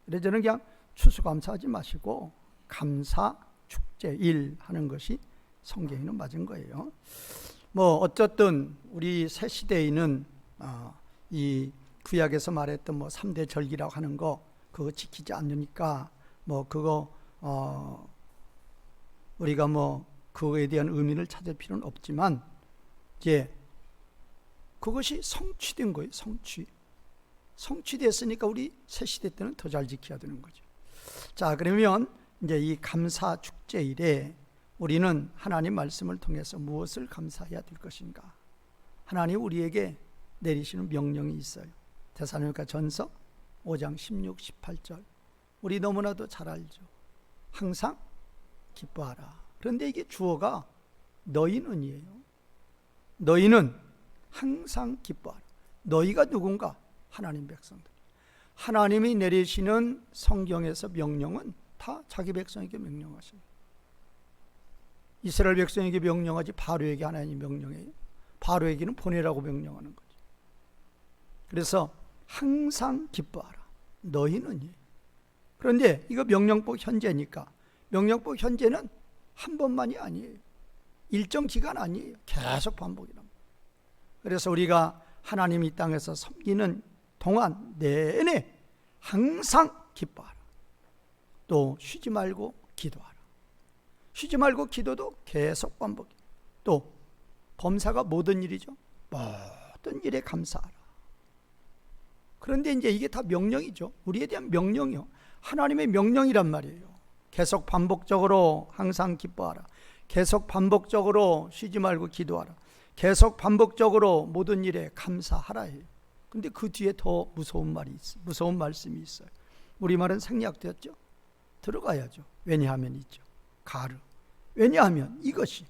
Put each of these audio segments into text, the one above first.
그래서 저는 그냥 추수감사하지 마시고 감사 축제일 하는 것이 성경에는 맞은 거예요. 뭐 어쨌든 우리 새 시대에는 이 구약에서 말했던 뭐 3대 절기라고 하는 거 그거 지키지 않으니까 뭐 그거 우리가 뭐 그거에 대한 의미를 찾을 필요는 없지만 이제 그것이 성취된 거예요. 성취됐으니까 우리 새 시대 때는 더 잘 지켜야 되는 거죠. 자, 그러면 이제 이 감사 축제일에 우리는 하나님 말씀을 통해서 무엇을 감사해야 될 것인가? 하나님 우리에게 내리시는 명령이 있어요. 데살로니가 전서 5장 16, 18절. 우리 너무나도 잘 알죠. 항상 기뻐하라. 그런데 이게 주어가 너희는이에요. 너희는 항상 기뻐하라. 너희가 누군가? 하나님 백성들. 하나님이 내리시는 성경에서 명령은 다 자기 백성에게 명령하십니다. 이스라엘 백성에게 명령하지 바로에게 하나님 명령해요. 바로에게는 보내라고 명령하는 거죠. 그래서 항상 기뻐하라. 너희는. 그런데 이거 명령법 현재니까 명령법 현재는 한 번만이 아니에요. 일정 기간 아니에요. 계속 반복이랍니다. 그래서 우리가 하나님 이 땅에서 섬기는 동안 내내 항상 기뻐하라. 또 쉬지 말고 기도하라. 쉬지 말고 기도도 계속 반복. 또 범사가 모든 일이죠. 모든 일에 감사하라. 그런데 이제 이게 다 명령이죠. 우리에 대한 명령이요. 하나님의 명령이란 말이에요. 계속 반복적으로 항상 기뻐하라. 계속 반복적으로 쉬지 말고 기도하라. 계속 반복적으로 모든 일에 감사하라 해요. 근데 그 뒤에 더 무서운 말이 있어요. 무서운 말씀이 있어요. 우리말은 생략되었죠. 들어가야죠. 왜냐하면 있죠. 가르. 왜냐하면 이것이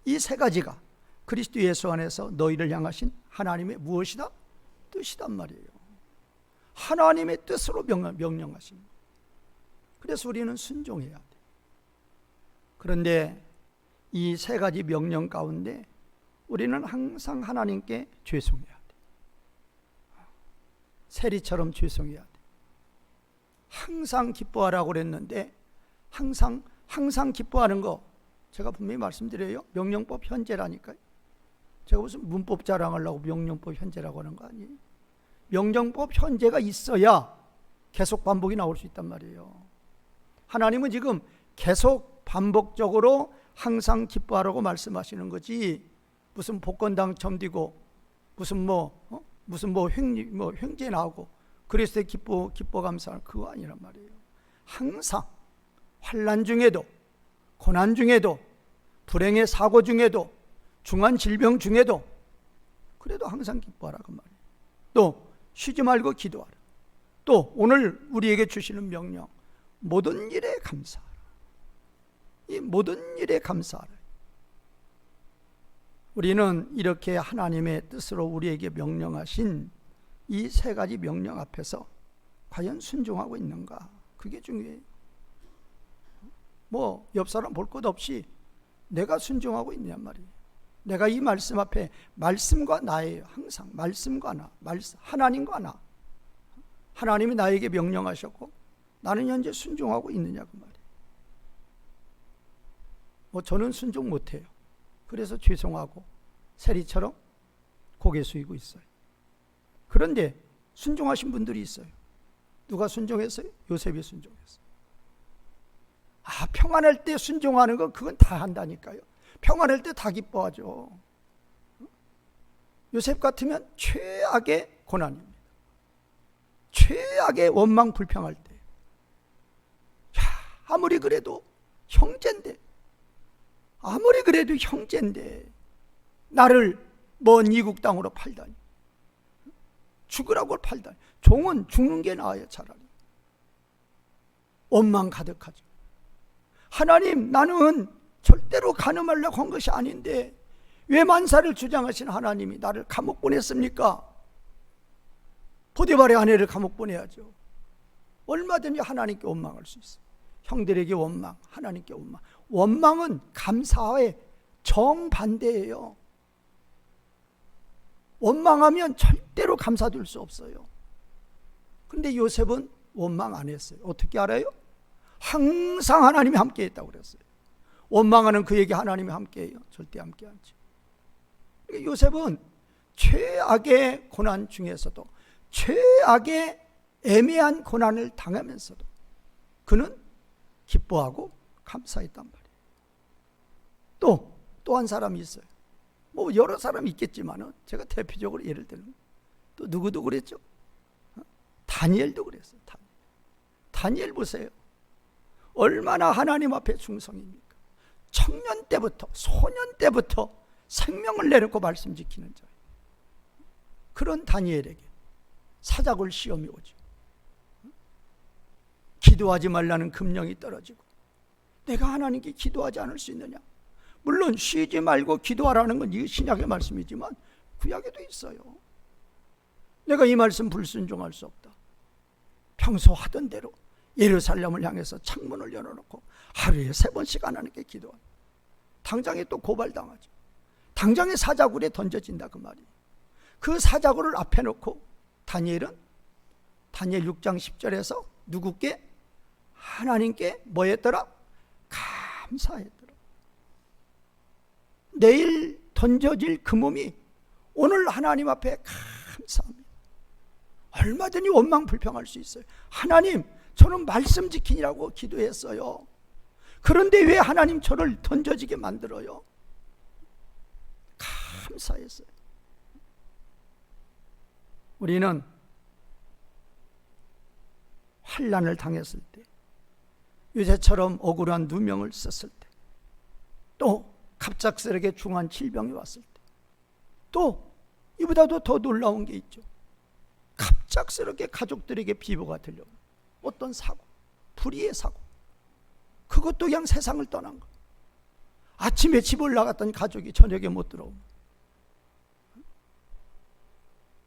이 세 가지가 그리스도 예수 안에서 너희를 향하신 하나님의 무엇이다? 뜻이단 말이에요. 하나님의 뜻으로 명령하신. 그래서 우리는 순종해야 돼. 그런데 이 세 가지 명령 가운데 우리는 항상 하나님께 죄송해야 돼. 세리처럼 죄송해야 돼. 항상 기뻐하라고 그랬는데 항상 기뻐하는 거 제가 분명히 말씀드려요. 명령법 현재라니까요. 제가 무슨 문법 자랑하려고 명령법 현재라고 하는 거 아니에요. 명령법 현재가 있어야 계속 반복이 나올 수 있단 말이에요. 하나님은 지금 계속 반복적으로 항상 기뻐하라고 말씀하시는 거지 무슨 복권 당첨되고 무슨 횡재 나오고 그리스도의 기뻐 감사하는 그거 아니란 말이에요. 항상 환난 중에도 고난 중에도 불행의 사고 중에도 중한 질병 중에도 그래도 항상 기뻐하라 그 말이에요. 또 쉬지 말고 기도하라. 또 오늘 우리에게 주시는 명령 모든 일에 감사하라. 이 모든 일에 감사하라. 우리는 이렇게 하나님의 뜻으로 우리에게 명령하신 이 세 가지 명령 앞에서 과연 순종하고 있는가? 그게 중요해요. 뭐 옆 사람 볼 것 없이 내가 순종하고 있냔 말이에요. 내가 이 말씀 앞에 말씀과 나예요. 항상 말씀과 나, 하나님과 나. 하나님이 나에게 명령하셨고 나는 현재 순종하고 있느냐 그 말이에요. 뭐 저는 순종 못해요. 그래서 죄송하고 세리처럼 고개 숙이고 있어요. 그런데 순종하신 분들이 있어요. 누가 순종했어요? 요셉이 순종했어요. 평안할 때 순종하는 건 그건 다 한다니까요. 평안할 때 다 기뻐하죠. 요셉 같으면 최악의 고난입니다. 최악의 원망 불평할 때 아무리 그래도 형제인데 나를 먼 이국 땅으로 팔다니 죽으라고 팔다니 종은 죽는 게 나아요. 차라리 원망 가득하죠. 하나님 나는 절대로 간음하려고 한 것이 아닌데 왜 만사를 주장하신 하나님이 나를 감옥 보냈습니까? 보디발의 아내를 감옥 보내야죠. 얼마든지 하나님께 원망할 수 있어요. 형들에게 원망, 하나님께 원망. 원망은 감사의 정반대예요. 원망하면 절대로 감사될 수 없어요. 그런데 요셉은 원망 안 했어요. 어떻게 알아요? 항상 하나님이 함께 했다고 그랬어요. 원망하는 그에게 하나님이 함께해요? 절대 함께 하지. 요셉은 최악의 고난 중에서도, 최악의 애매한 고난을 당하면서도 그는 기뻐하고 감사했단 말이에요. 또 한 사람이 있어요. 뭐 여러 사람이 있겠지만 제가 대표적으로 예를 들면 또 누구도 그랬죠? 다니엘도 그랬어요. 다니엘 보세요. 얼마나 하나님 앞에 충성입니까? 청년 때부터, 소년 때부터 생명을 내놓고 말씀 지키는 자예요. 그런 다니엘에게 사자굴 시험이 오죠. 기도하지 말라는 금령이 떨어지고, 내가 하나님께 기도하지 않을 수 있느냐? 물론 쉬지 말고 기도하라는 건 이 신약의 말씀이지만 구약에도 있어요. 내가 이 말씀 불순종할 수 없다. 평소 하던 대로 예루살렘을 향해서 창문을 열어놓고 하루에 3번씩 하나님께 기도하는, 당장에 또 고발당하죠. 당장에 사자굴에 던져진다 그 말이에요. 그 사자굴을 앞에 놓고 다니엘은 다니엘 6장 10절에서 누구께? 하나님께 뭐 했더라? 감사했더라. 내일 던져질 그 몸이 오늘 하나님 앞에 감사합니다. 얼마든지 원망 불평할 수 있어요. 하나님, 저는 말씀 지키라고 기도했어요. 그런데 왜 하나님 저를 던져지게 만들어요? 감사했어요. 우리는 환난을 당했을 때, 요새처럼 억울한 누명을 썼을 때, 또 갑작스럽게 중한 질병이 왔을 때, 또 이보다도 더 놀라운 게 있죠. 갑작스럽게 가족들에게 비보가 들려오는 어떤 사고, 불의의 사고, 그것도 그냥 세상을 떠난 거. 아침에 집을 나갔더니 가족이 저녁에 못 들어오고,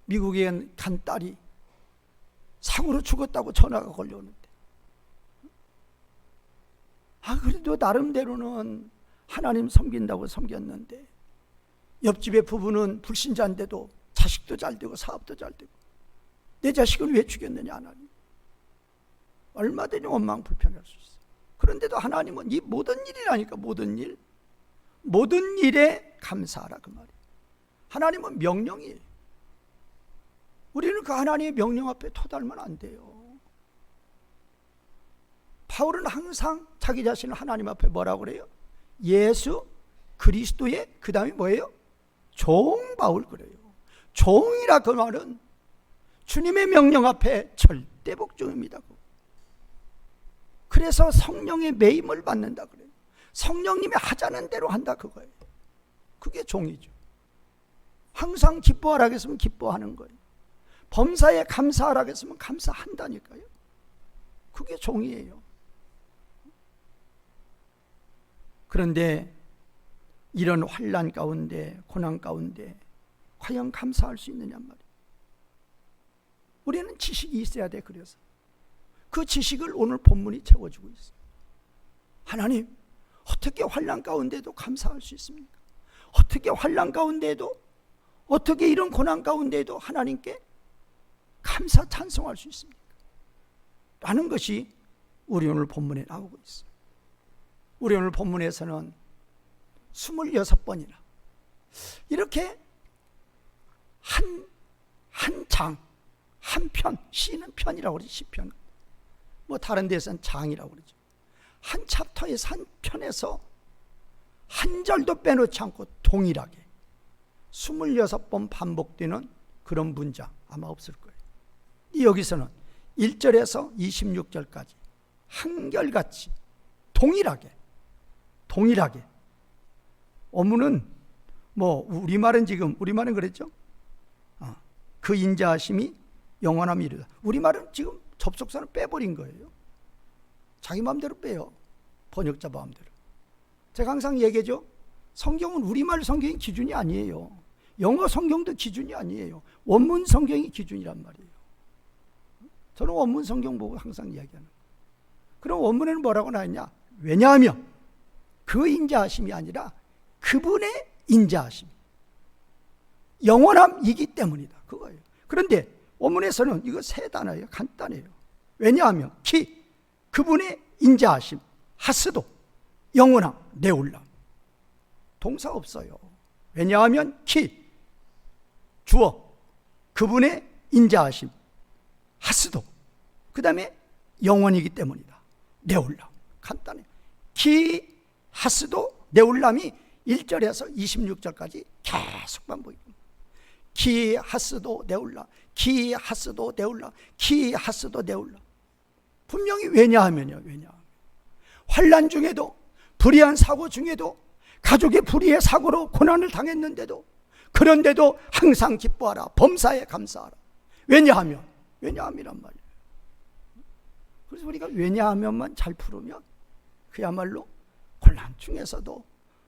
미국에 간 딸이 사고로 죽었다고 전화가 걸려오는데, 그래도 나름대로는 하나님 섬긴다고 섬겼는데, 옆집의 부부는 불신자인데도 자식도 잘 되고 사업도 잘 되고, 내 자식은 왜 죽였느냐 하나님. 얼마든지 원망 불평할 수 있어요. 그런데도 하나님은 이 모든 일이라니까, 모든 일에 감사하라 그 말이에요. 하나님은 명령이에요. 우리는 그 하나님의 명령 앞에 토달면 안 돼요. 바울은 항상 자기 자신을 하나님 앞에 뭐라고 그래요? 예수 그리스도의, 그 다음에 뭐예요? 종 바울 그래요. 종이라 그 말은 주님의 명령 앞에 절대 복종입니다. 그래서 성령의 매임을 받는다 그래요. 성령님이 하자는 대로 한다 그거예요. 그게 종이죠. 항상 기뻐하라 했으면 기뻐하는 거예요. 범사에 감사하라 했으면 감사한다니까요. 그게 종이에요. 그런데 이런 환난 가운데, 고난 가운데 과연 감사할 수 있느냐 말이에요. 우리는 지식이 있어야 돼. 그래서 그 지식을 오늘 본문이 채워주고 있어요. 하나님, 어떻게 환난 가운데도 감사할 수 있습니까? 어떻게 환난 가운데도, 어떻게 이런 고난 가운데도 하나님께 감사 찬송할 수 있습니까? 라는 것이 우리 오늘 본문에 나오고 있어요. 우리 오늘 본문에서는 26번이나 이렇게 한 장, 한 편, 시는 편이라고 그러지, 시편. 뭐 다른 데서는 장이라고 그러죠. 한 챕터에서, 한 편에서 한 절도 빼놓지 않고 동일하게 26번 반복되는 그런 문장 아마 없을 거예요. 여기서는 1절에서 26절까지 한결같이 동일하게 어문은 뭐 우리말은 그랬죠. 그 인자하심이 영원함이 이르다. 우리말은 지금 접속사는 빼버린 거예요. 자기 마음대로 빼요. 번역자 마음대로. 제가 항상 얘기하죠. 성경은 우리말 성경이 기준이 아니에요. 영어 성경도 기준이 아니에요. 원문 성경이 기준이란 말이에요. 저는 원문 성경 보고 항상 이야기하는 거예요. 그럼 원문에는 뭐라고 나왔냐? 왜냐하면 그 인자하심이 아니라 그분의 인자하심, 영원함이기 때문이다. 그거예요. 그런데 원문에서는 이거 세 단어예요. 간단해요. 왜냐하면 키 그분의 인자하심, 하스도 영원함, 내올람. 동사 없어요. 왜냐하면 키 주어 그분의 인자하심, 하스도 그 다음에 영원이기 때문이다. 내올람. 간단해. 키 하스도 내올람이 1절에서 26절까지 계속 반복입니다. 키 하스도 내올람, 키 하스도 내올람, 키 하스도 내올람. 분명히 왜냐하면요. 왜냐하면 환난 중에도, 불의한 사고 중에도, 가족의 불의의 사고로 고난을 당했는데도, 그런데도 항상 기뻐하라. 범사에 감사하라. 왜냐하면이란 말이에요. 그래서 우리가 왜냐하면만 잘 풀으면 그야말로 곤란 중에서도,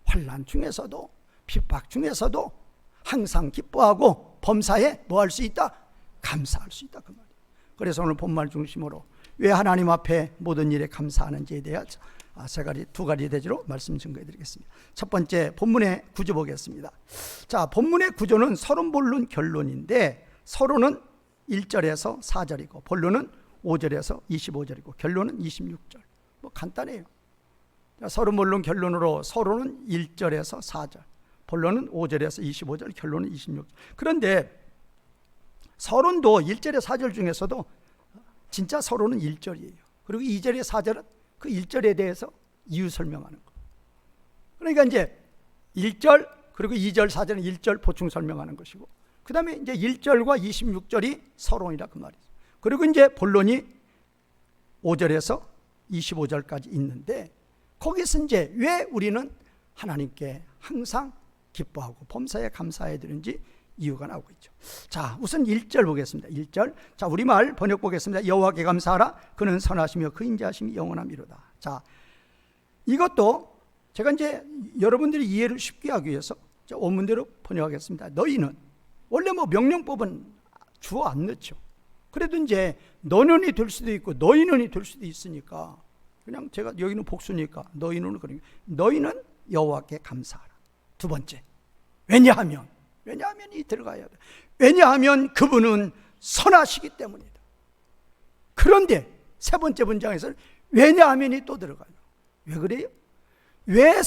환난 중에서도, 핍박 중에서도 항상 기뻐하고 범사에 뭐 할 수 있다? 감사할 수 있다, 그 말이에요. 그래서 오늘 본말 중심으로 왜 하나님 앞에 모든 일에 감사하는지에 대해서 두 가지 대지로 말씀 증거해 드리겠습니다. 첫 번째, 본문의 구조 보겠습니다. 자, 본문의 구조는 서론, 본론, 결론인데, 서론은 1절에서 4절이고 본론은 5절에서 25절이고 결론은 26절. 뭐 간단해요. 서론, 본론, 결론으로 서론은 1절에서 4절, 본론은 5절에서 25절, 결론은 26절. 그런데 서론도 1절에 4절 중에서도 진짜 서론은 1절이에요. 그리고 2절에 4절은 그 1절에 대해서 이유 설명하는 거. 그러니까 이제 1절 그리고 2절 4절은 1절 보충 설명하는 것이고, 그 다음에 이제 1절과 26절이 서론이라 그 말이죠. 그리고 이제 본론이 5절에서 25절까지 있는데, 거기서 이제 왜 우리는 하나님께 항상 기뻐하고 범사에 감사해야 되는지 이유가 나오고 있죠. 자, 우선 1절 보겠습니다. 1절. 자, 우리말 번역 보겠습니다. 여호와께 감사하라. 그는 선하시며 그 인자하심이 영원함이로다. 자, 이것도 제가 이제 여러분들이 이해를 쉽게 하기 위해서 원문대로 번역하겠습니다. 너희는, 원래 뭐 명령법은 주어 안 넣죠. 그래도 이제 너는이 될 수도 있고 너희는이 될 수도 있으니까 그냥 제가 여기는 복수니까 너희는, 그러니까 너희는 여호와께 감사하라. 두 번째, 왜냐하면이 들어가야 돼. 왜냐하면 그분은 선하시기 때문이다. 그런데 세 번째 문장에서는 왜냐하면이 또 들어가요. 왜 그래요? 왜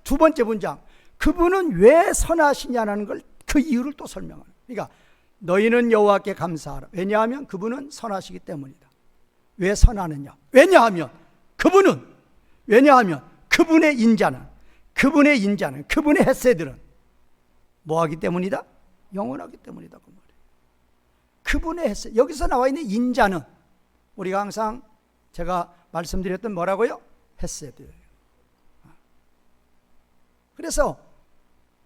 두 번째 문장, 그분은 왜 선하시냐는 걸, 그 이유를 또 설명하는. 그러니까 너희는 여호와께 감사하라. 왜냐하면 그분은 선하시기 때문이다. 왜 선하느냐? 왜냐하면 그분의 인자는, 그분의 헷세들은 뭐하기 때문이다? 영원하기 때문이다, 그 말이에요. 그분의 헷세, 여기서 나와 있는 인자는 우리가 항상 제가 말씀드렸던 뭐라고요? 헷세드.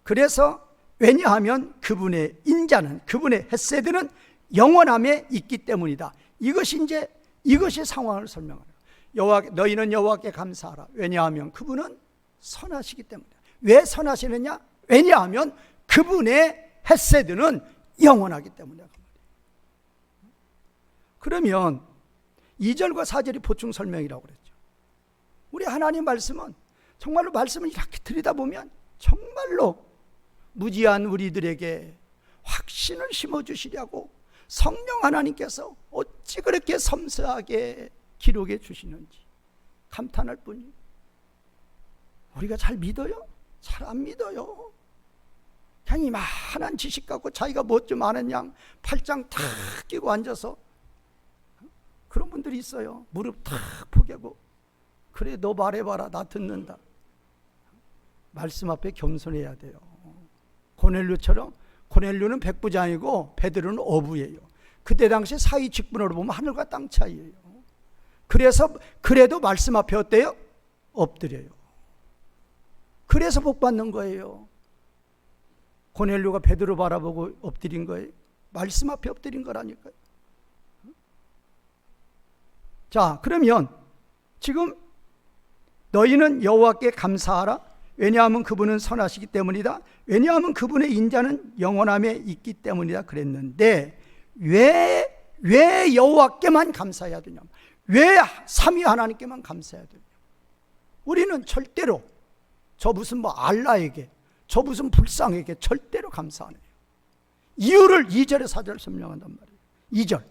그래서 왜냐하면 그분의 인자는, 그분의 헷세드는 영원함에 있기 때문이다. 이것이 상황을 설명하는 거예요. 너희는 여호와께 감사하라. 왜냐하면 그분은 선하시기 때문이다. 왜 선하시느냐? 왜냐하면 그분의 헷세드는 영원하기 때문이다. 그러면 2절과 4절이 보충 설명이라고 그랬죠. 우리 하나님 말씀은 정말로 말씀을 이렇게 들여다보면 정말로 무지한 우리들에게 확신을 심어주시려고 성령 하나님께서 어찌 그렇게 섬세하게 기록해 주시는지 감탄할 뿐이에요. 우리가 잘 믿어요? 잘 안 믿어요. 그냥 이만한 지식 갖고 자기가 뭐 좀 아는 양 팔짱 탁 끼고 앉아서, 그런 분들이 있어요. 무릎 탁 포개고, 그래 너 말해봐라 나 듣는다. 말씀 앞에 겸손해야 돼요. 고넬료처럼, 고넬료는 백부장이고 베드로는 어부예요. 그때 당시 사위 직분으로 보면 하늘과 땅 차이예요. 그래도 말씀 앞에 어때요? 엎드려요. 그래서 복 받는 거예요. 고넬료가 베드로 바라보고 엎드린 거예요. 말씀 앞에 엎드린 거라니까요. 자, 그러면 지금 너희는 여호와께 감사하라. 왜냐하면 그분은 선하시기 때문이다. 왜냐하면 그분의 인자는 영원함에 있기 때문이다 그랬는데, 왜 여호와께만 감사해야 되냐? 왜 삼위 하나님께만 감사해야 되냐? 우리는 절대로 저 무슨 알라에게, 저 무슨 불상에게 절대로 감사 안 해요. 이유를 2절에 4절 설명한단 말이에요. 2절,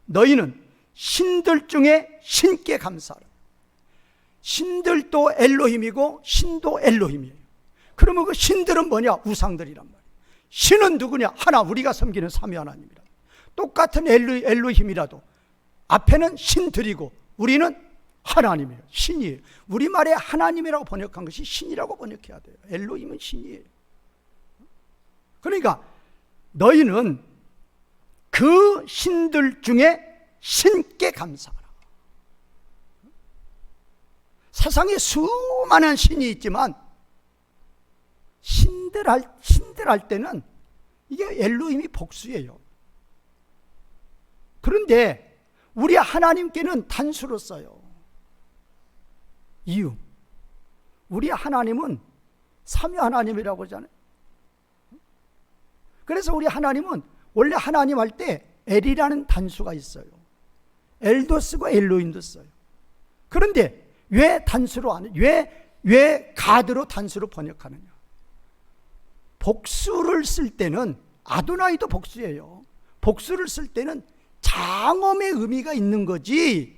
너희는 신들 중에 신께 감사하라. 신들도 엘로힘이고 신도 엘로힘이에요. 그러면 그 신들은 뭐냐? 우상들이란 말이에요. 신은 누구냐? 하나, 우리가 섬기는 삼위 하나님이라. 똑같은 엘로힘이라도 앞에는 신들이고 우리는 하나님이에요. 신이에요. 우리말에 하나님이라고 번역한 것이 신이라고 번역해야 돼요. 엘로힘은 신이에요. 그러니까 너희는 그 신들 중에 신께 감사하라. 세상에 수많은 신이 있지만 신들 할 때는 이게 엘로힘이 복수예요. 그런데 우리 하나님께는 단수로 써요. 이유, 우리 하나님은 삼위 하나님이라고 하잖아요. 그래서 우리 하나님은 원래 하나님 할 때 엘이라는 단수가 있어요. 엘도 쓰고 엘로힘도 써요. 그런데 왜 단수로 안 해요? 왜 가드로 단수로 번역하느냐? 복수를 쓸 때는 아도나이도 복수예요. 복수를 쓸 때는 장엄의 의미가 있는 거지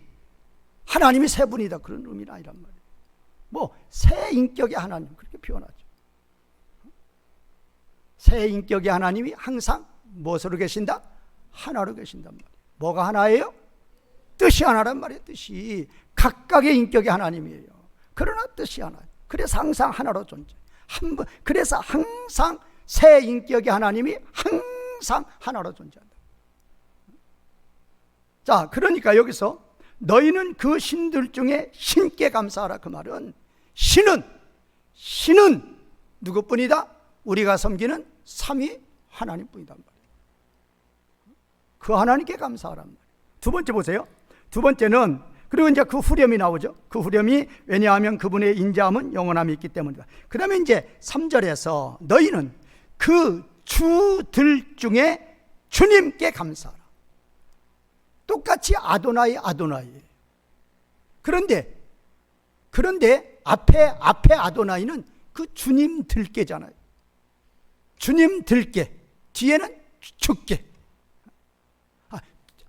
하나님이 세 분이다 그런 의미는 아니란 말이에요. 뭐 세 인격의 하나님 그렇게 표현하죠. 세 인격의 하나님이 항상 무엇으로 계신다? 하나로 계신단 말이에요. 뭐가 하나예요? 뜻이 하나란 말이에요. 뜻이 각각의 인격의 하나님이에요. 그러나 뜻이 하나예요. 그래서 항상 하나로 존재. 그래서 항상 세 인격의 하나님이 항상 하나로 존재한다. 자, 그러니까 여기서 너희는 그 신들 중에 신께 감사하라. 그 말은 신은 누구뿐이다? 우리가 섬기는 삼위 하나님뿐이단 말이에요. 그 하나님께 감사하란 말이에요. 두 번째 보세요. 두 번째는 그리고 이제 그 후렴이 나오죠. 그 후렴이 왜냐하면 그분의 인자함은 영원함이 있기 때문이다. 그 다음에 이제 3절에서 너희는 그 주들 중에 주님께 감사하라. 똑같이 아도나이. 그런데 앞에 아도나이는 그 주님들께잖아요. 주님들께, 뒤에는 주께.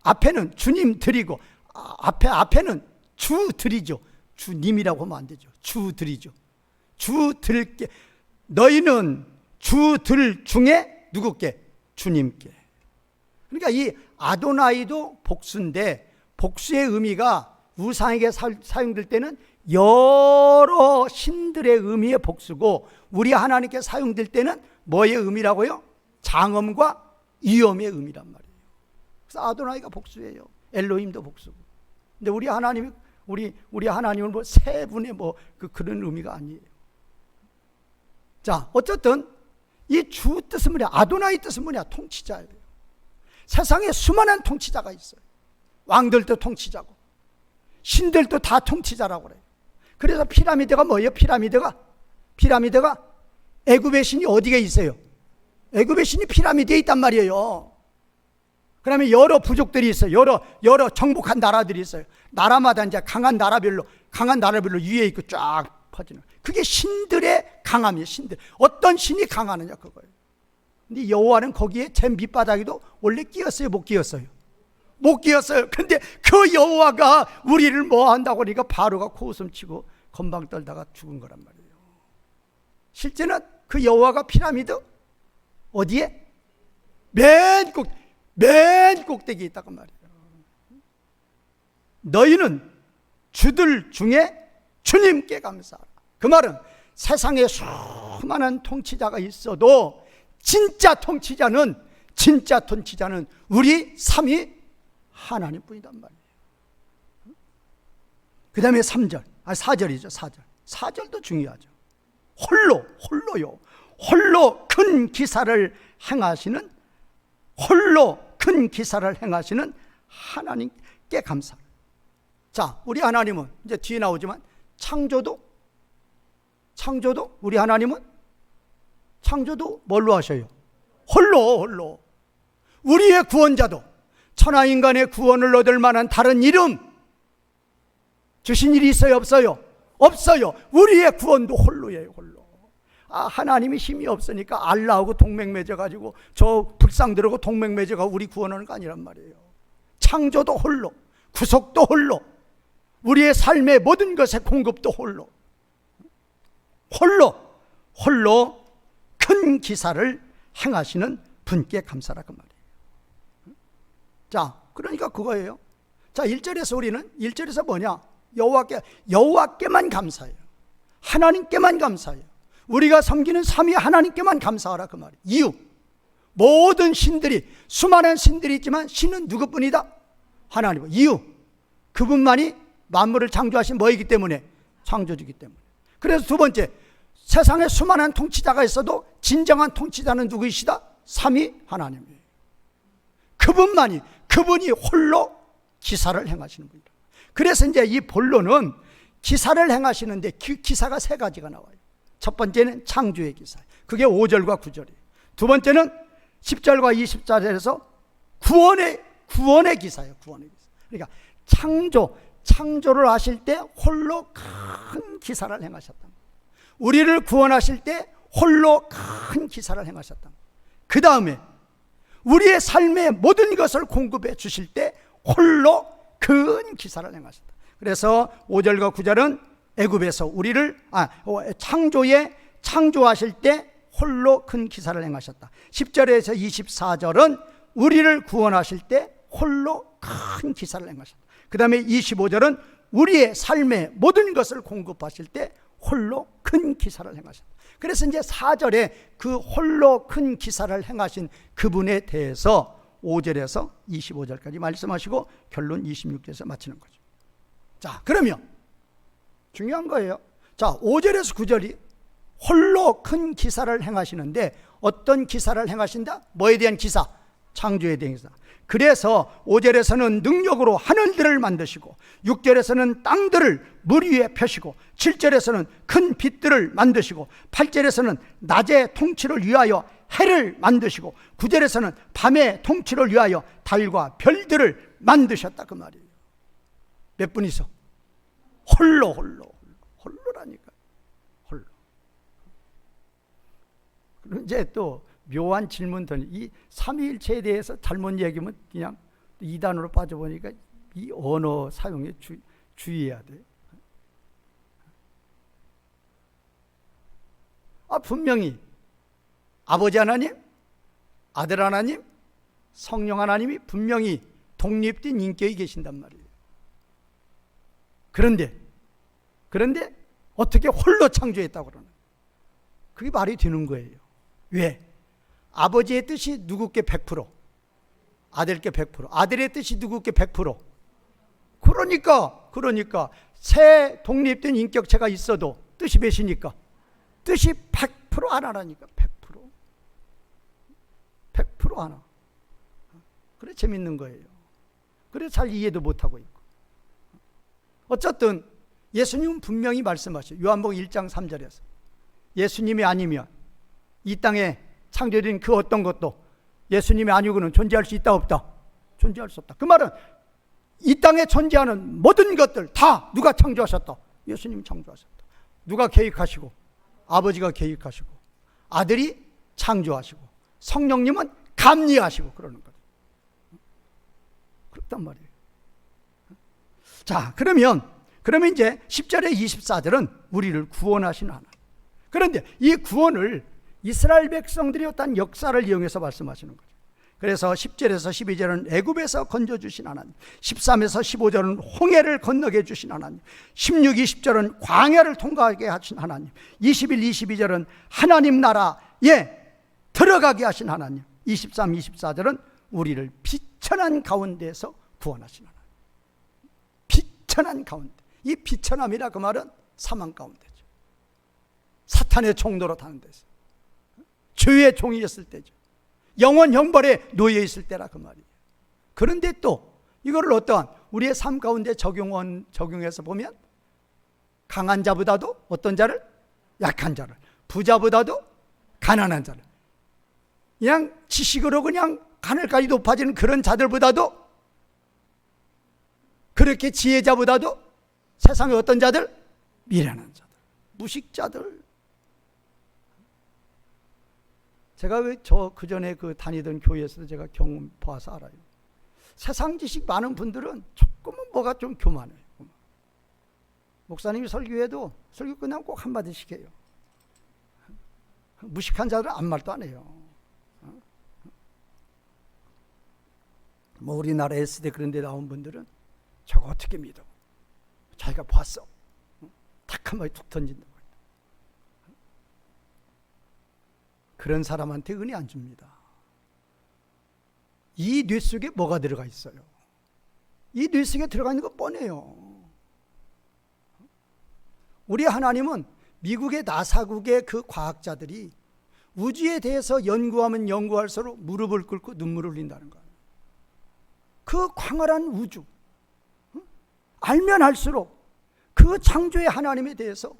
앞에는 주님들이고 앞에는 주들이죠. 주님이라고 하면 안 되죠. 주들이죠. 주들께. 너희는 주들 중에 누구께? 주님께. 그러니까 이 아도나이도 복수인데 복수의 의미가 우상에게 사용될 때는 여러 신들의 의미의 복수고 우리 하나님께 사용될 때는 뭐의 의미라고요? 장엄과 위엄의 의미란 말이에요. 그래서 아도나이가 복수예요. 엘로힘도 복수고. 근데 우리 하나님은 뭐 세 분의 그런 의미가 아니에요. 자, 어쨌든 이 주 뜻은 뭐냐? 아도나이 뜻은 뭐냐? 통치자예요. 세상에 수많은 통치자가 있어요. 왕들도 통치자고 신들도 다 통치자라고 그래요. 그래서 피라미드가 뭐예요? 피라미드가 애굽의 신이 어디에 있어요? 애굽의 신이 피라미드에 있단 말이에요. 그다음에 여러 부족들이 있어요. 여러 정복한 나라들이 있어요. 나라마다 이제 강한 나라별로 위에 있고 쫙 퍼지는. 그게 신들의 강함이에요. 신들. 어떤 신이 강하느냐 그거예요. 근데 여호와는 거기에 제 밑바닥에도 원래 끼었어요, 못 끼었어요? 못 끼었어요. 근데 그 여호와가 우리를 뭐 한다고 하니까 바로가 코웃음 치고 건방 떨다가 죽은 거란 말이에요. 실제는 그 여호와가 피라미드 어디에? 맨 꼭대기에 있다고 말이에요. 너희는 주들 중에 주님께 감사하라. 그 말은 세상에 수많은 통치자가 있어도 진짜 통치자는 우리 삼위 하나님뿐이란 말이에요. 그 다음에 4절이죠. 4절도 중요하죠. 홀로 큰 기사를 행하시는 하나님께 감사. 자, 우리 하나님은 이제 뒤에 나오지만 창조도 우리 하나님은 창조도 뭘로 하셔요? 홀로. 우리의 구원자도 천하인간의 구원을 얻을 만한 다른 이름 주신 일이 있어요? 없어요? 없어요. 우리의 구원도 홀로예요. 하나님이 힘이 없으니까 알라하고 동맹 맺어가지고 저 불상들하고 동맹 맺어가 우리 구원하는 거 아니란 말이에요. 창조도 홀로, 구속도 홀로, 우리의 삶의 모든 것의 공급도 홀로 큰 기사를 행하시는 분께 감사라 그 말이에요. 자, 그러니까 그거예요. 자, 1절에서 우리는 1절에서 뭐냐? 여호와께만 감사해요. 하나님께만 감사해요. 우리가 섬기는 삼위 하나님께만 감사하라 그 말이에요. 이유, 모든 신들이, 수많은 신들이 있지만 신은 누구뿐이다? 하나님. 이유, 그분만이 만물을 창조하신 뭐이기 때문에? 창조주기 때문에. 그래서 두 번째, 세상에 수많은 통치자가 있어도 진정한 통치자는 누구이시다? 삼위 하나님이에요. 그분이 홀로 기사를 행하시는 분이다. 그래서 이제 이 본론은 기사를 행하시는데 기사가 세 가지가 나와요. 첫 번째는 창조의 기사, 그게 5절과 9절이에요. 두 번째는 10절과 20절에서 구원의 기사예요. 구원의 기사. 그러니까 창조를 하실 때 홀로 큰 기사를 행하셨다. 우리를 구원하실 때 홀로 큰 기사를 행하셨다. 그 다음에 우리의 삶의 모든 것을 공급해 주실 때 홀로 큰 기사를 행하셨다. 그래서 5절과 9절은 애굽에서 우리를 창조하실 때 홀로 큰 기사를 행하셨다. 10절에서 24절은 우리를 구원하실 때 홀로 큰 기사를 행하셨다. 그 다음에 25절은 우리의 삶의 모든 것을 공급하실 때 홀로 큰 기사를 행하셨다. 그래서 이제 4절에 그 홀로 큰 기사를 행하신 그분에 대해서 5절에서 25절까지 말씀하시고 결론 26절에서 마치는 거죠. 자, 그러면 중요한 거예요. 자, 5절에서 9절이 홀로 큰 기사를 행하시는데 어떤 기사를 행하신다? 뭐에 대한 기사? 창조에 대한 기사. 그래서 5절에서는 능력으로 하늘들을 만드시고 6절에서는 땅들을 물 위에 펴시고 7절에서는 큰 빛들을 만드시고 8절에서는 낮의 통치를 위하여 해를 만드시고 9절에서는 밤의 통치를 위하여 달과 별들을 만드셨다 그 말이에요. 몇 분이서? 홀로라니까. 홀로. 그럼 이제 또 묘한 질문들, 이 삼위일체에 대해서 잘못 얘기하면 그냥 이단으로 빠져보니까 이 언어 사용에 주의해야 돼. 분명히 아버지 하나님, 아들 하나님, 성령 하나님이 분명히 독립된 인격이 계신단 말이에요. 그런데 어떻게 홀로 창조했다고 그러는? 그게 말이 되는 거예요. 왜? 아버지의 뜻이 누구께 100%, 아들께 100%, 아들의 뜻이 누구께 100%. 그러니까 새 독립된 인격체가 있어도 뜻이 몇이니까? 뜻이 100% 하나라니까. 100% 하나. 그래 재밌는 거예요. 그래 잘 이해도 못하고 있고. 어쨌든 예수님은 분명히 말씀하셔요. 요한복음 1장 3절에서 예수님이 아니면 이 땅에 창조된 그 어떤 것도 예수님이 아니고는 존재할 수 있다 없다? 존재할 수 없다. 그 말은 이 땅에 존재하는 모든 것들 다 누가 창조하셨다? 예수님이 창조하셨다. 누가 계획하시고? 아버지가 계획하시고 아들이 창조하시고 성령님은 감리하시고 그러는 거죠. 그렇단 말이에요. 자, 그러면 이제 10절에 24절은 우리를 구원하신 하나님. 그런데 이 구원을 이스라엘 백성들이 어떤 역사를 이용해서 말씀하시는 거죠. 그래서 10절에서 12절은 애굽에서 건져주신 하나님, 13에서 15절은 홍해를 건너게 해주신 하나님, 16, 20절은 광야를 통과하게 하신 하나님, 21, 22절은 하나님 나라에 들어가게 하신 하나님, 23, 24절은 우리를 비천한 가운데서 구원하신 하나님. 비천한 가운데. 이 비천함이라 그 말은 사망 가운데죠. 사탄의 종노릇 하는 데서, 죄의 종이었을 때죠. 영원 형벌에 놓여 있을 때라 그 말이에요. 그런데 또 이거를 어떠한 우리의 삶 가운데 적용해서 보면 강한 자보다도 어떤 자를? 약한 자를, 부자보다도 가난한 자를, 그냥 지식으로 그냥 하늘까지 높아지는 그런 자들보다도, 그렇게 지혜자보다도 세상의 어떤 자들? 미련한 자들, 무식자들. 제가 그 전에 다니던 교회에서도 제가 경험 봐서 알아요. 세상 지식 많은 분들은 조금은 뭐가 좀 교만해요. 목사님이 설교해도 설교 끝나면 꼭 한마디씩 해요. 무식한 자들은 아무 말도 안 해요. 뭐 우리나라 S대 그런 데 나온 분들은 저거 어떻게 믿어? 자기가 봤어. 탁 한마디 툭 던진다고. 그런 사람한테 은혜 안 줍니다. 이 뇌 속에 뭐가 들어가 있어요? 이 뇌 속에 들어가 있는 거 뻔해요. 우리 하나님은 미국의 나사국의 그 과학자들이 우주에 대해서 연구하면 연구할수록 무릎을 꿇고 눈물을 흘린다는 거예요. 그 광활한 우주, 알면 할수록 그 창조의 하나님에 대해서,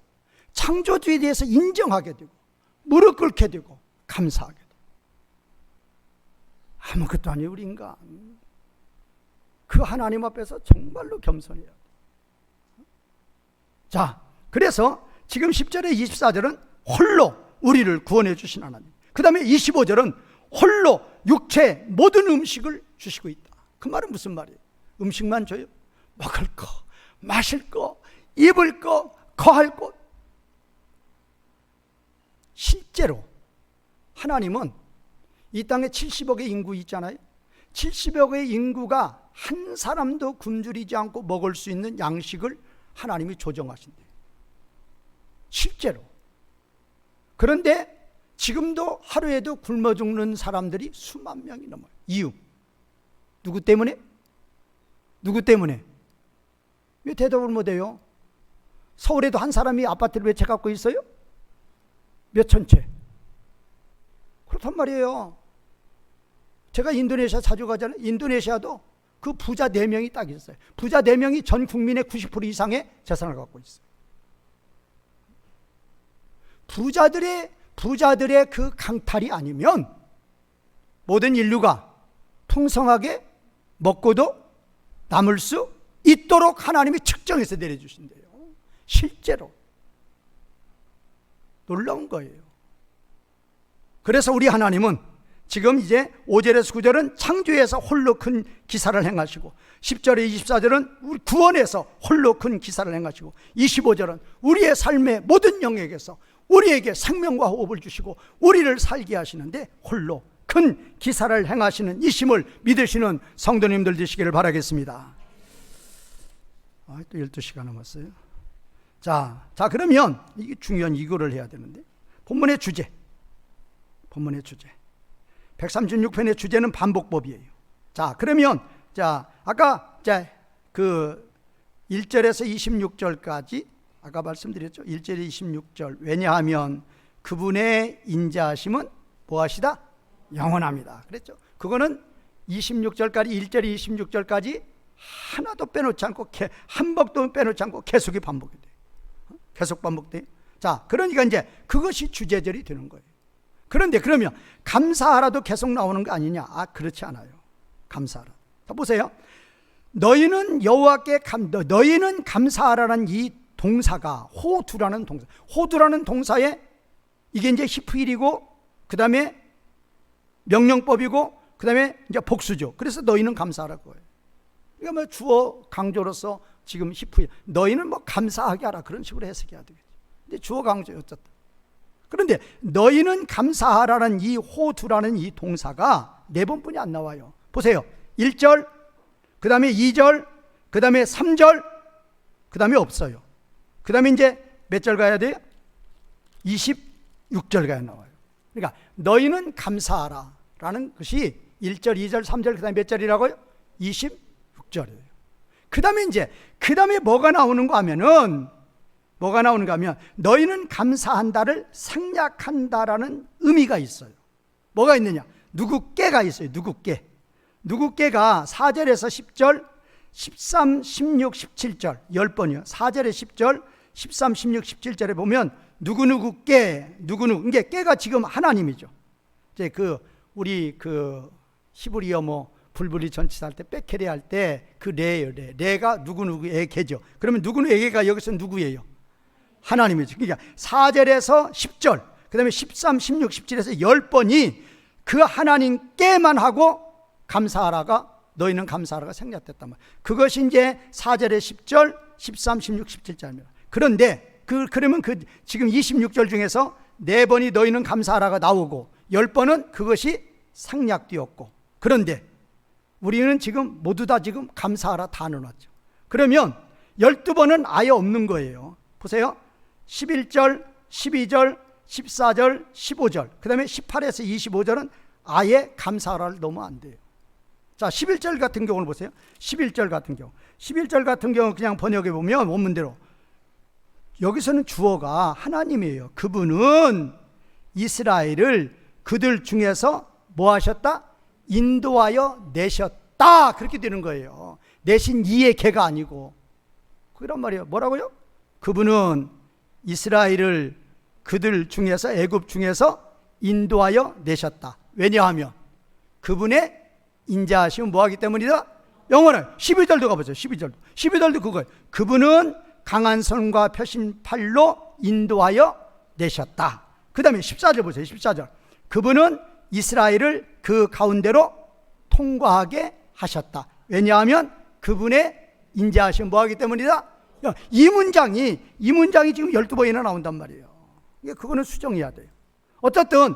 창조주에 대해서 인정하게 되고 무릎 꿇게 되고 감사하게 되고. 아무것도 아니에요 우리 인간. 그 하나님 앞에서 정말로 겸손해야 돼요. 자, 그래서 지금 10절에 24절은 홀로 우리를 구원해 주신 하나님, 그 다음에 25절은 홀로 육체 모든 음식을 주시고 있다. 그 말은 무슨 말이에요? 음식만 줘요? 먹을 거, 마실 거, 입을 거, 거할 곳. 실제로 하나님은 이 땅에 70억의 인구 있잖아요. 70억의 인구가 한 사람도 굶주리지 않고 먹을 수 있는 양식을 하나님이 조정하신대요. 실제로. 그런데 지금도 하루에도 굶어 죽는 사람들이 수만 명이 넘어요. 이유? 누구 때문에? 누구 때문에? 왜 대답을 못해요? 서울에도 한 사람이 아파트를 몇 채 갖고 있어요? 몇 천 채. 그렇단 말이에요. 제가 인도네시아 자주 가잖아요. 인도네시아도 그 부자 4명이 딱 있어요. 부자 4명이 전 국민의 90% 이상의 재산을 갖고 있어요. 부자들의 그 강탈이 아니면 모든 인류가 풍성하게 먹고도 남을 수 있도록 하나님이 측정해서 내려주신대요. 실제로. 놀라운 거예요. 그래서 우리 하나님은 지금 이제 5절에서 9절은 창조에서 홀로 큰 기사를 행하시고, 10절에 24절은 우리 구원에서 홀로 큰 기사를 행하시고, 25절은 우리의 삶의 모든 영역에서 우리에게 생명과 호흡을 주시고 우리를 살게 하시는데 홀로 큰 기사를 행하시는 이심을 믿으시는 성도님들 되시기를 바라겠습니다. 또 12시간 남았어요. 자, 그러면 이게 중요한 이거를 해야 되는데, 본문의 주제 136편의 주제는 반복법이에요. 자, 그러면 아까 그 1절에서 26절까지 아까 말씀드렸죠. 1절에 26절. 왜냐하면 그분의 인자하심은 무엇이다? 영원합니다. 그랬죠. 그거는 26절까지 1절에 26절까지 하나도 빼놓지 않고 한 법도 빼놓지 않고 계속이 반복이 돼요. 계속 반복돼요. 자, 그러니까 이제 그것이 주제절이 되는 거예요. 그런데 그러면 감사하라도 계속 나오는 거 아니냐? 그렇지 않아요. 감사하라. 자, 보세요. 너희는 여호와께 너희는 감사하라는 이 동사가 호두라는 동사. 호두라는 동사에 이게 이제 히프일이고 그 다음에 명령법이고 그 다음에 이제 복수죠. 그래서 너희는 감사하라고 해요. 그러니까 뭐 주어 강조로서 지금 히프일. 너희는 뭐 감사하게 하라. 그런 식으로 해석해야 되겠죠. 근데 주어 강조에 어쨌든. 그런데 너희는 감사하라는 이 호두라는 이 동사가 4번뿐이 안 나와요. 보세요. 1절, 그 다음에 2절, 그 다음에 3절, 그 다음에 없어요. 그 다음에 이제 몇 절 가야 돼요? 26절 가야 나와요. 그러니까 너희는 감사하라 라는 것이 1절, 2절, 3절, 그 다음에 몇 절이라고요? 26절이에요. 그 다음에 뭐가 나오는가 하면은 너희는 감사한다를 생략한다라는 의미가 있어요. 뭐가 있느냐? 누구께가 있어요. 누구께가 4절에서 10절, 13, 16, 17절 10번이요. 4절에 10절, 13, 16, 17절에 보면 누구누구께, 이게 깨가 지금 하나님이죠. 이제 우리 히브리어 불불이 전치사 할 때 빼케레 할 때 그 레가 누구누구에게죠. 그러면 누구누구에게가 여기서 누구예요? 하나님이죠. 그러니까 4절에서 10절, 그 다음에 13, 16, 17에서 10번이 그 하나님께만 하고 감사하라가 너희는 감사하라가 생략됐단 말이에요. 그것이 이제 4절의 10절, 13, 16, 17절입니다. 그런데 그러면 지금 26절 중에서 4번이 너희는 감사하라가 나오고 10번은 그것이 생략되었고, 그런데 우리는 지금 모두 다 지금 감사하라 다 넣어놨죠. 그러면 12번은 아예 없는 거예요. 보세요. 11절, 12절, 14절, 15절, 그 다음에 18에서 25절은 아예 감사하라를 넣으면 안 돼요. 자, 11절 같은 경우를 보세요. 11절 같은 경우 그냥 번역해 보면 원문대로 여기서는 주어가 하나님이에요. 그분은 이스라엘을 그들 중에서 뭐 하셨다? 인도하여 내셨다. 그렇게 되는 거예요. 내신 이의 개가 아니고. 그런 말이에요. 뭐라고요? 그분은 이스라엘을 그들 중에서, 애굽 중에서 인도하여 내셨다. 왜냐하면 그분의 인자하심은 뭐하기 때문이다? 영원한. 12절도 가보죠. 12절도 그거예요. 그분은 강한 손과 펴신 팔로 인도하여 내셨다. 그 다음에 14절 보세요. 14절. 그분은 이스라엘을 그 가운데로 통과하게 하셨다. 왜냐하면 그분의 인자하심은 뭐하기 때문이다? 이 문장이 지금 12번이나 나온단 말이에요. 그거는 수정해야 돼요. 어쨌든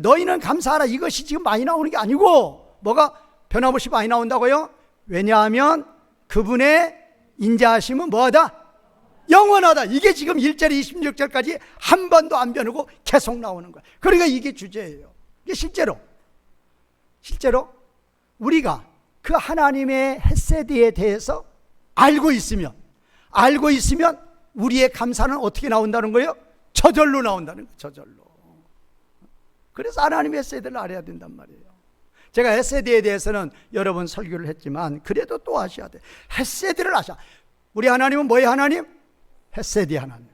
너희는 감사하라, 이것이 지금 많이 나오는 게 아니고 뭐가 변함없이 많이 나온다고요? 왜냐하면 그분의 인자하심은 뭐하다? 영원하다. 이게 지금 1절 26절까지 한 번도 안 변하고 계속 나오는 거예요. 그러니까 이게 주제예요. 이게 실제로 우리가 그 하나님의 헤세드에 대해서 알고 있으면 우리의 감사는 어떻게 나온다는 거예요? 저절로 나온다는 거예요. 저절로. 그래서 하나님의 헤세드를 알아야 된단 말이에요. 제가 헤세드에 대해서는 여러 번 설교를 했지만 그래도 또 아셔야 돼요. 헤세드를 아셔. 우리 하나님은 뭐의 하나님? 헤세드의 하나님.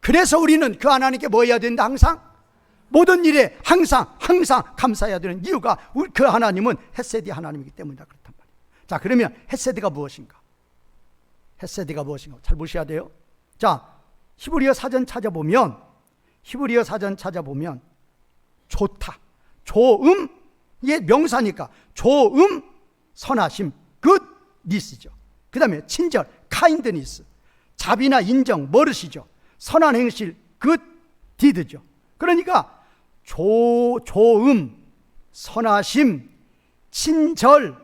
그래서 우리는 그 하나님께 뭐 해야 된다? 항상 모든 일에 항상 감사해야 되는 이유가 그 하나님은 헤세드의 하나님이기 때문이다. 그렇단 말이에요. 자, 그러면 헤세드가 무엇인가? 잘 보셔야 돼요. 자, 히브리어 사전 찾아보면 좋다, 좋음, 이게 명사니까 좋음, 선하심, 굿니스죠. 그 다음에 친절, 카인드니스, 자비나 인정, 머르시죠. 선한 행실, 굿디드죠. 그러니까 좋음, 선하심, 친절,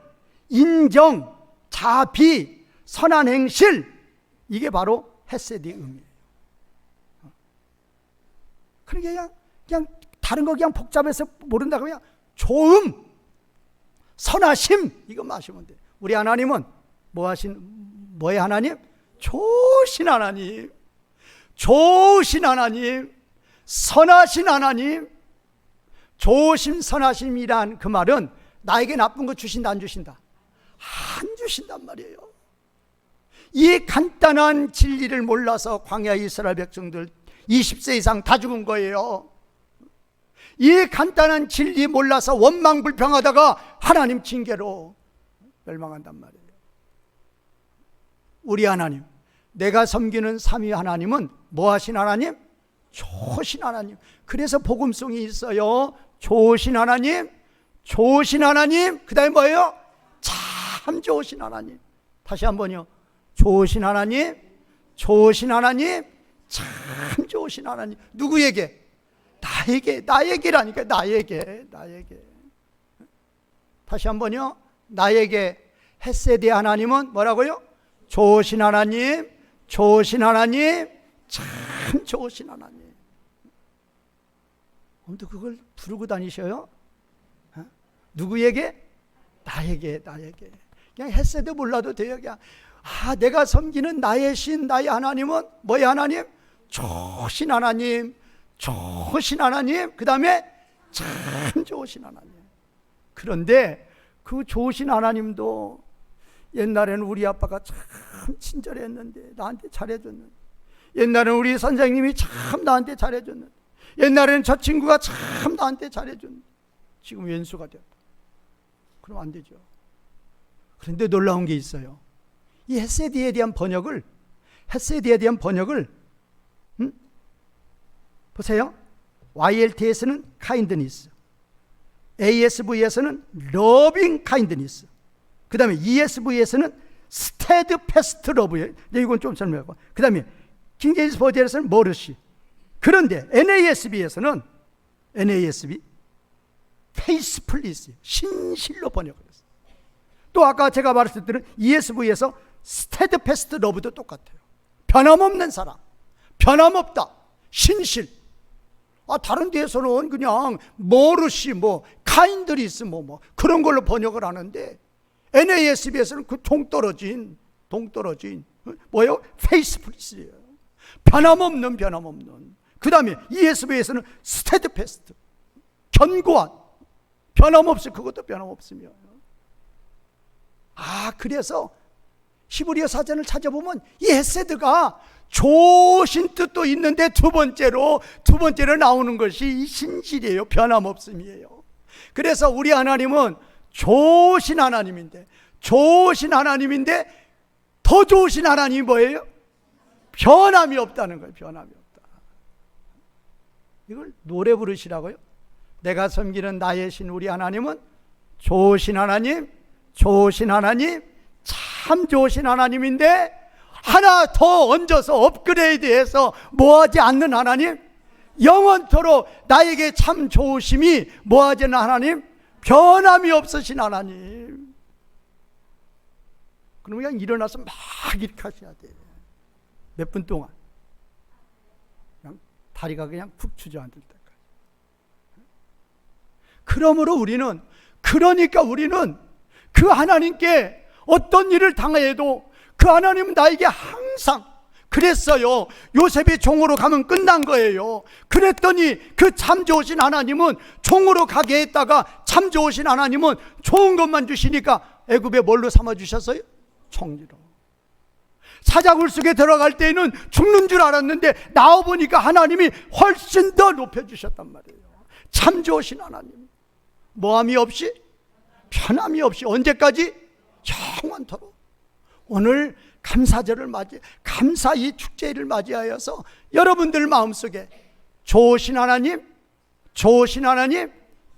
인정, 자비, 선한 행실, 이게 바로 헤세드의 의미예요. 그러니까 그냥 다른 거 그냥 복잡해서 모른다고 그냥 좋음, 선하심, 이거 마시면 돼요. 우리 하나님은 뭐의 하나님? 좋으신 하나님, 선하신 하나님. 좋으심, 선하심이란 그 말은 나에게 나쁜 거 주신다, 안 주신다? 안 주신단 말이에요. 이 간단한 진리를 몰라서 광야 이스라엘 백성들 20세 이상 다 죽은 거예요. 이 간단한 진리 몰라서 원망불평하다가 하나님 징계로 멸망한단 말이에요. 우리 하나님, 내가 섬기는 삼위 하나님은 뭐 하신 하나님? 좋으신 하나님. 그래서 복음성이 있어요. 좋으신 하나님, 그 다음에 뭐예요? 참 좋으신 하나님. 다시 한번요. 좋으신 하나님, 참 좋으신 하나님. 누구에게? 나에게라니까. 나에게. 다시 한번요. 나에게. 헤세드의 하나님은 뭐라고요? 좋으신 하나님, 참 좋으신 하나님. 아무튼 그걸 부르고 다니셔요? 누구에게? 나에게. 그냥 헤세드 몰라도 돼요. 그냥 내가 섬기는 나의 신, 나의 하나님은 뭐의 하나님? 좋으신 하나님, 그 다음에 참 좋으신 하나님. 그런데 그 좋으신 하나님도 옛날에는 우리 아빠가 참 친절했는데, 나한테 잘해줬는데, 옛날에는 우리 선생님이 참 나한테 잘해줬는데, 옛날에는 저 친구가 참 나한테 잘해줬는데, 지금 왼수가 됐다. 그럼 안 되죠. 그런데 놀라운 게 있어요. 이 헤세드에 대한 번역을 보세요. YLT에서는 kindness, ASV에서는 loving kindness, 그 다음에 ESV에서는 steadfast love예요. 이건 좀 설명하고. 그 다음에 킹제임스 버전에서는 머르시. 그런데 NASB에서는 faithfulness, 신실로 번역을 했어요. 또 아까 제가 말했던 ESV에서 steadfast love도 똑같아요. 변함없는 사랑, 변함없다, 신실. 다른 데에서는 그냥 머르시, 카인드리스, 그런 걸로 번역을 하는데 NASB에서는 그 동떨어진 뭐예요? faithfulness예요. 변함없는. 그 다음에 ESV에서는 steadfast, 견고한, 변함없이, 그것도 변함없으며. 그래서 히브리어 사전을 찾아보면 이 헤세드가 좋으신 뜻도 있는데 두 번째로 나오는 것이 이 신실이에요. 변함없음이에요. 그래서 우리 하나님은 좋으신 하나님인데 더 좋으신 하나님이 뭐예요? 변함이 없다는 거예요. 변함이 없다. 이걸 노래 부르시라고요? 내가 섬기는 나의 신 우리 하나님은 좋으신 하나님, 참 좋으신 하나님인데 하나 더 얹어서 업그레이드해서 뭐하지 않는 하나님, 영원토록 나에게 참 좋으심이 뭐하지 않는 하나님, 변함이 없으신 하나님. 그럼 그냥 일어나서 막 이렇게 하셔야 돼요. 몇 분 동안 그냥 다리가 그냥 푹 주저앉을 때까지. 그러니까 우리는 그 하나님께 어떤 일을 당해도 그 하나님은 나에게 항상 그랬어요. 요셉이 종으로 가면 끝난 거예요. 그랬더니 그 참 좋으신 하나님은 종으로 가게 했다가 참 좋으신 하나님은 좋은 것만 주시니까 애굽에 뭘로 삼아주셨어요? 총리로. 사자굴 속에 들어갈 때에는 죽는 줄 알았는데 나와보니까 하나님이 훨씬 더 높여주셨단 말이에요. 참 좋으신 하나님, 모함이 없이, 변함이 없이, 언제까지? 영원토록. 오늘 감사절을 감사 이 축제를 맞이하여서 여러분들 마음속에 좋으신 하나님,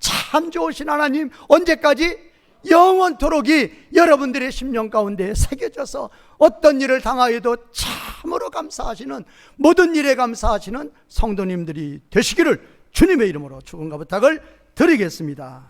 참 좋으신 하나님, 언제까지? 영원토록이 여러분들의 심령 가운데 새겨져서 어떤 일을 당하여도 참으로 감사하시는, 모든 일에 감사하시는 성도님들이 되시기를 주님의 이름으로 축원과 부탁을 드리겠습니다.